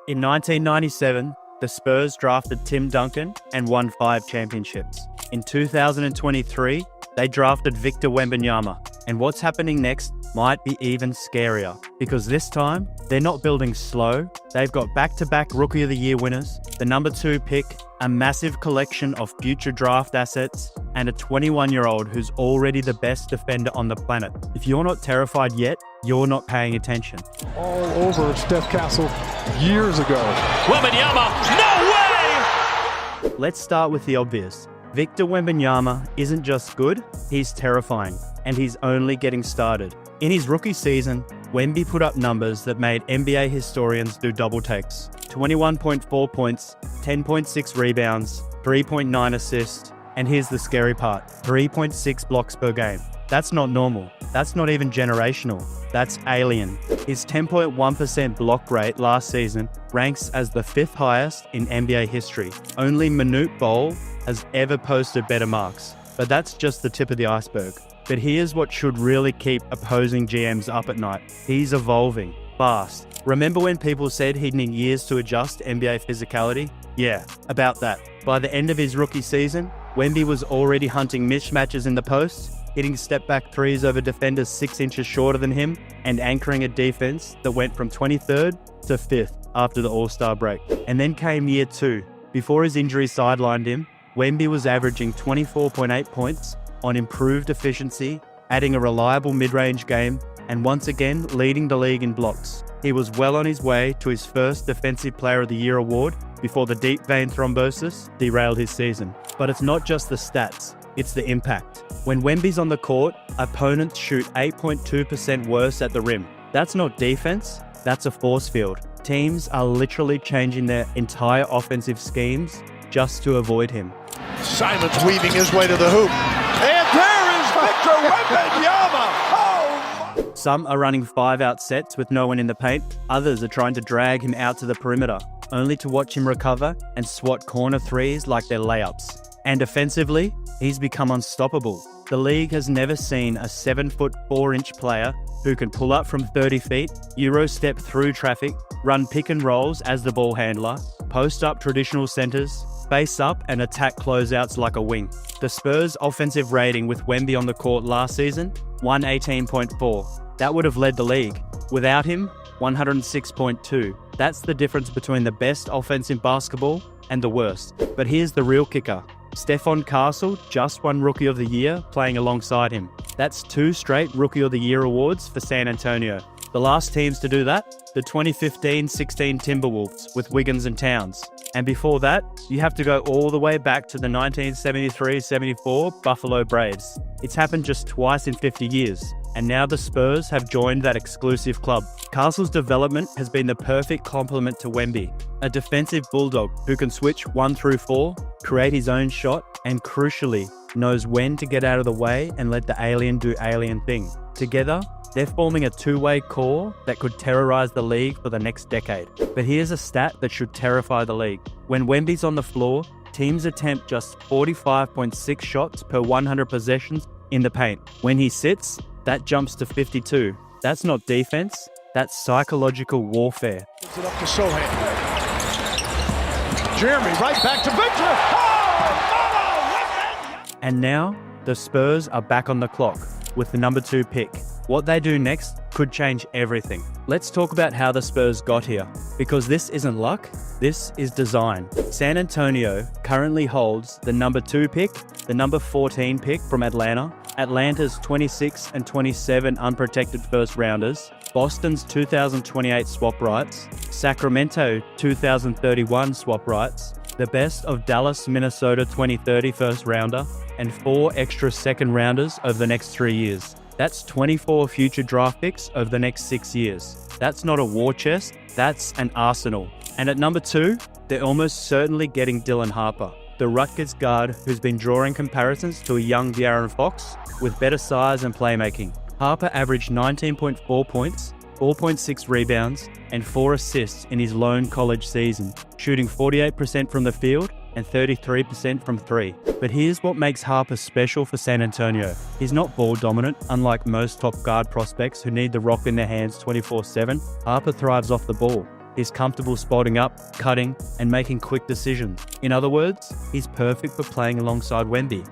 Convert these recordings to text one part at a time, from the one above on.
In 1997, the Spurs drafted Tim Duncan and won 5 championships. In 2023, they drafted Victor Wembanyama. And what's happening next might be even scarier, because this time, they're not building slow. They've got back-to-back Rookie of the Year winners, the number 2 pick, a massive collection of future draft assets, and a 21-year-old who's already the best defender on the planet. If you're not terrified yet, you're not paying attention. All over Steph Castle years ago. Wembanyama, no way! Let's start with the obvious. Victor Wembanyama isn't just good, he's terrifying, and he's only getting started. In his rookie season, Wemby put up numbers that made NBA historians do double takes. 21.4 points, 10.6 rebounds, 3.9 assists, and here's the scary part, 3.6 blocks per game. That's not normal. That's not even generational. That's alien. His 10.1% block rate last season ranks as the 5th highest in NBA history. Only Manute Bol has ever posted better marks. But that's just the tip of the iceberg. But here's what should really keep opposing GMs up at night. He's evolving fast. Remember when people said he'd need years to adjust to NBA physicality? Yeah, about that. By the end of his rookie season, Wemby was already hunting mismatches in the post, hitting step-back threes over defenders 6 inches shorter than him, and anchoring a defense that went from 23rd to 5th after the All-Star break. And then came year 2. Before his injury sidelined him, Wemby was averaging 24.8 points on improved efficiency, adding a reliable mid-range game, and once again leading the league in blocks. He was well on his way to his first Defensive Player of the Year award before the deep vein thrombosis derailed his season. But it's not just the stats, it's the impact. When Wemby's on the court, opponents shoot 8.2% worse at the rim. That's not defense, that's a force field. Teams are literally changing their entire offensive schemes just to avoid him. Simon's weaving his way to the hoop. And there is Victor Wembanyama! Oh! Some are running 5-out sets with no one in the paint. Others are trying to drag him out to the perimeter, only to watch him recover and swat corner threes like they're layups. And offensively, he's become unstoppable. The league has never seen a 7-foot 4-inch player who can pull up from 30 feet, Euro step through traffic, run pick and rolls as the ball handler, post up traditional centers, face up and attack closeouts like a wing. The Spurs' offensive rating with Wemby on the court last season, 118.4. That would have led the league. Without him, 106.2. That's the difference between the best offense in basketball and the worst. But here's the real kicker. Stephon Castle just won Rookie of the Year playing alongside him. That's 2 straight Rookie of the Year awards for San Antonio. The last teams to do that, the 2015-16 Timberwolves with Wiggins and Towns. And before that, you have to go all the way back to the 1973-74 Buffalo Braves. It's happened just twice in 50 years. And now the Spurs have joined that exclusive club. Castle's development has been the perfect complement to Wemby, a defensive bulldog who can switch 1 through 4, create his own shot, and crucially, knows when to get out of the way and let the alien do alien thing. Together, they're forming a 2-way core that could terrorize the league for the next decade. But here's a stat that should terrify the league. When Wemby's on the floor, teams attempt just 45.6 shots per 100 possessions in the paint. When he sits, that jumps to 52. That's not defense, that's psychological warfare. Gives it up to Sohan. Jeremy right back to Victor. Oh, And now, the Spurs are back on the clock with the number 2 pick. What they do next could change everything. Let's talk about how the Spurs got here, because this isn't luck, this is design. San Antonio currently holds the number 2 pick, the number 14 pick from Atlanta, Atlanta's 26 and 27 unprotected first rounders, Boston's 2028 swap rights, Sacramento 2031 swap rights, the best of Dallas, Minnesota 2030 first rounder, and 4 extra second rounders over the next 3 years. That's 24 future draft picks over the next 6 years. That's not a war chest, that's an arsenal. And at number 2, they're almost certainly getting Dylan Harper, the Rutgers guard who's been drawing comparisons to a young De'Aaron Fox with better size and playmaking. Harper averaged 19.4 points, 4.6 rebounds, and 4 assists in his lone college season, shooting 48% from the field and 33% from 3. But here's what makes Harper special for San Antonio. He's not ball dominant, unlike most top guard prospects who need the rock in their hands 24/7. Harper thrives off the ball. He's comfortable spotting up, cutting, and making quick decisions. In other words, he's perfect for playing alongside Wemby.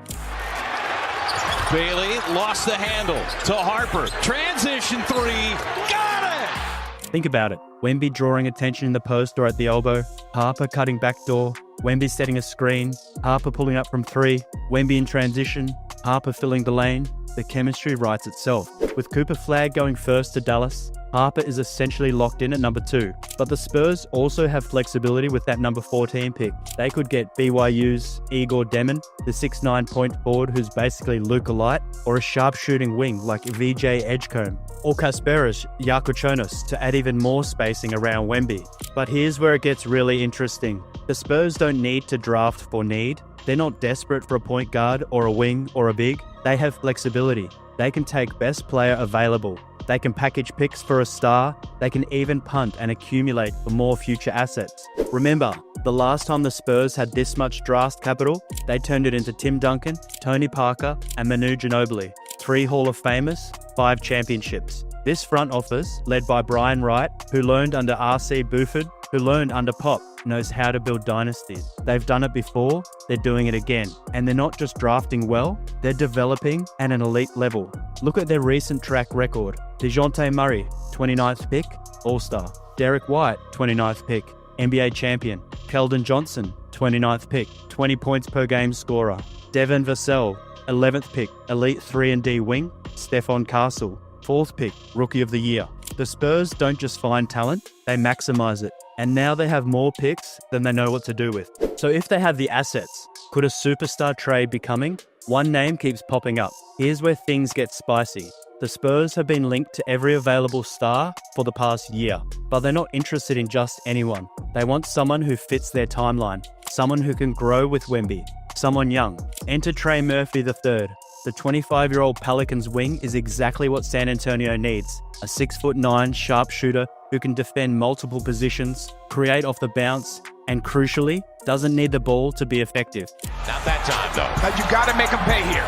Bailey lost the handle to Harper. Transition three. Got it! Think about it. Wemby drawing attention in the post or at the elbow. Harper cutting backdoor. Wemby setting a screen. Harper pulling up from three. Wemby in transition. Harper filling the lane. The chemistry writes itself. With Cooper Flagg going first to Dallas, Harper is essentially locked in at number 2. But the Spurs also have flexibility with that number 14 pick. They could get BYU's Igor Demon, the 6'9" point forward who's basically Luka Light, or a sharpshooting wing like VJ Edgecombe, or Kasparas Yakuchonis to add even more spacing around Wemby. But here's where it gets really interesting. The Spurs don't need to draft for need. They're not desperate for a point guard or a wing or a big. They have flexibility. They can take best player available. They can package picks for a star. They can even punt and accumulate for more future assets. Remember, the last time the Spurs had this much draft capital, they turned it into Tim Duncan, Tony Parker, and Manu Ginobili. 3 Hall of Famers, 5 championships. This front office, led by Brian Wright, who learned under R.C. Buford, who learned under Pop, knows how to build dynasties. They've done it before, they're doing it again. And they're not just drafting well, they're developing at an elite level. Look at their recent track record. DeJounte Murray, 29th pick, All-Star. Derek White, 29th pick, NBA champion. Keldon Johnson, 29th pick, 20 points per game scorer. Devin Vassell, 11th pick, elite 3-and-D wing. Stephon Castle, 4th pick, Rookie of the Year. The Spurs don't just find talent, they maximize it. And now they have more picks than they know what to do with. So if they have the assets, could a superstar trade be coming? One name keeps popping up. Here's where things get spicy. The Spurs have been linked to every available star for the past year, but they're not interested in just anyone. They want someone who fits their timeline, someone who can grow with Wemby, someone young. Enter Trey Murphy III. The 25-year-old Pelicans wing is exactly what San Antonio needs. A 6'9" sharpshooter who can defend multiple positions, create off the bounce, and crucially, doesn't need the ball to be effective. Not that time, though. But you gotta make him pay here.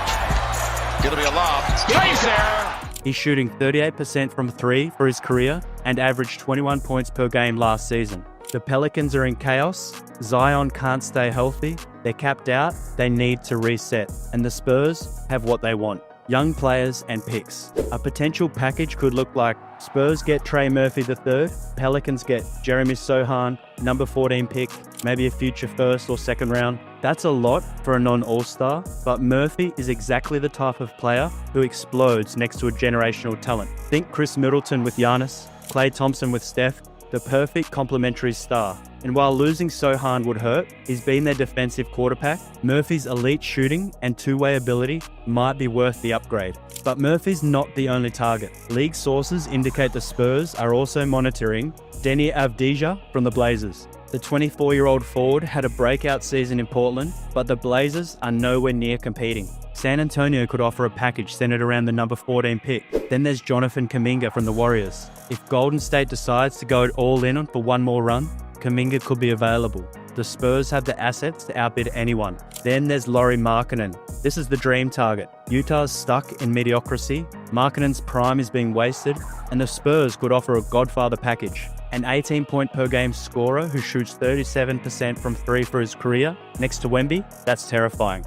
It'll be a lob. Stays there. He's shooting 38% from 3 for his career and averaged 21 points per game last season. The Pelicans are in chaos. Zion can't stay healthy. They're capped out. They need to reset. And the Spurs have what they want. Young players and picks. A potential package could look like Spurs get Trey Murphy III, Pelicans get Jeremy Sohan, number 14 pick, maybe a future first or second round. That's a lot for a non-all-star, but Murphy is exactly the type of player who explodes next to a generational talent. Think Chris Middleton with Giannis, Klay Thompson with Steph, the perfect complementary star. And while losing Sohan would hurt, he's been their defensive quarterback. Murphy's elite shooting and two-way ability might be worth the upgrade. But Murphy's not the only target. League sources indicate the Spurs are also monitoring Deni Avdija from the Blazers. The 24-year-old forward had a breakout season in Portland, but the Blazers are nowhere near competing. San Antonio could offer a package centered around the number 14 pick. Then there's Jonathan Kuminga from the Warriors. If Golden State decides to go all in for one more run, Kuminga could be available. The Spurs have the assets to outbid anyone. Then there's Lauri Markkanen. This is the dream target. Utah's stuck in mediocrity, Markkanen's prime is being wasted, and the Spurs could offer a godfather package. An 18-point per game scorer who shoots 37% from 3 for his career, next to Wemby, that's terrifying.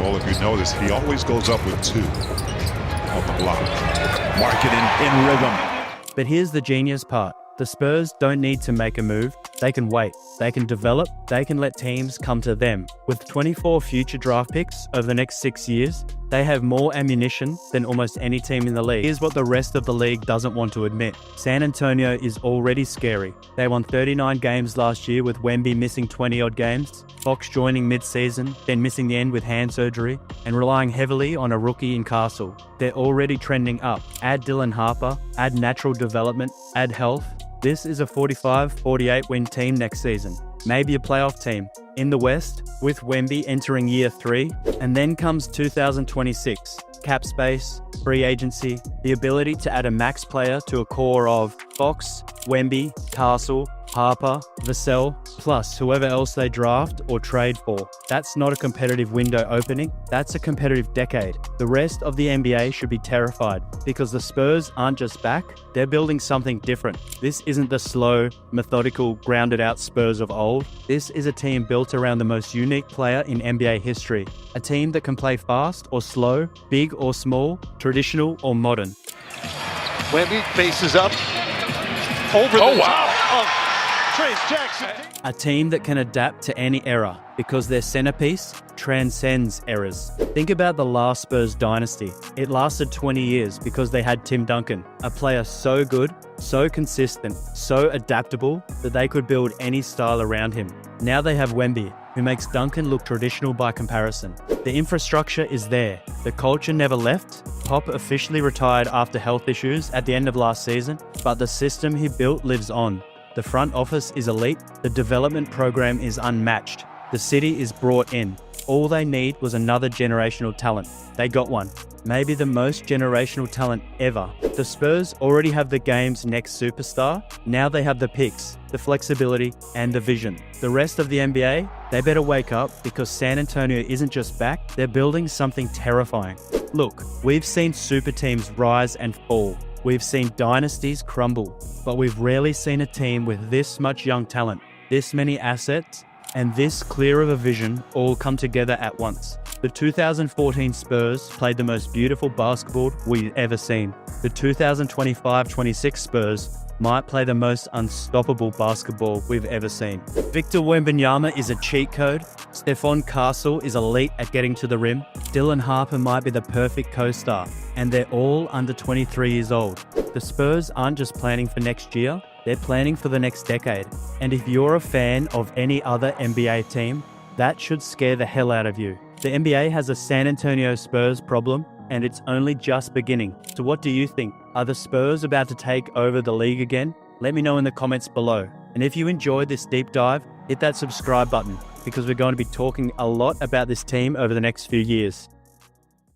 Well, if you notice, he always goes up with 2 on the block. Markkanen in rhythm. But here's the genius part. The Spurs don't need to make a move. They can wait. They can develop. They can let teams come to them. With 24 future draft picks over the next 6 years, they have more ammunition than almost any team in the league. Here's what the rest of the league doesn't want to admit. San Antonio is already scary. They won 39 games last year with Wemby missing 20-odd games, Fox joining mid-season, then missing the end with hand surgery, and relying heavily on a rookie in Castle. They're already trending up. Add Dylan Harper, add natural development, add health. This is a 45-48 win team next season. Maybe a playoff team. In the West, with Wemby entering year 3, and then comes 2026. Cap space, free agency, the ability to add a max player to a core of Fox, Wemby, Castle, Harper, Vassell, plus whoever else they draft or trade for. That's not a competitive window opening, that's a competitive decade. The rest of the NBA should be terrified because the Spurs aren't just back, they're building something different. This isn't the slow, methodical, grounded out Spurs of old. This is a team built around the most unique player in NBA history. A team that can play fast or slow, big or small, traditional or modern. Wemby faces up over the top of Trace Jackson. A team that can adapt to any era because their centerpiece transcends eras. Think about the last Spurs dynasty. It lasted 20 years because they had Tim Duncan, a player so good, so consistent, so adaptable that they could build any style around him. Now they have Wemby, who makes Duncan look traditional by comparison. The infrastructure is there. The culture never left. Pop officially retired after health issues at the end of last season, but the system he built lives on. The front office is elite. The development program is unmatched. The city is brought in. All they need was another generational talent. They got one. Maybe the most generational talent ever. The Spurs already have the game's next superstar. Now they have the picks, the flexibility, and the vision. The rest of the NBA, they better wake up because San Antonio isn't just back, they're building something terrifying. Look, we've seen super teams rise and fall. We've seen dynasties crumble, but we've rarely seen a team with this much young talent, this many assets, and this clear of a vision all come together at once. The 2014 Spurs played the most beautiful basketball we've ever seen. The 2025-26 Spurs might play the most unstoppable basketball we've ever seen. Victor Wembanyama is a cheat code. Stephon Castle is elite at getting to the rim. Dylan Harper might be the perfect co-star. And they're all under 23 years old. The Spurs aren't just planning for next year, they're planning for the next decade. And if you're a fan of any other NBA team, that should scare the hell out of you. The NBA has a San Antonio Spurs problem, and it's only just beginning. So what do you think? Are the Spurs about to take over the league again? Let me know in the comments below. And if you enjoyed this deep dive, hit that subscribe button because we're going to be talking a lot about this team over the next few years.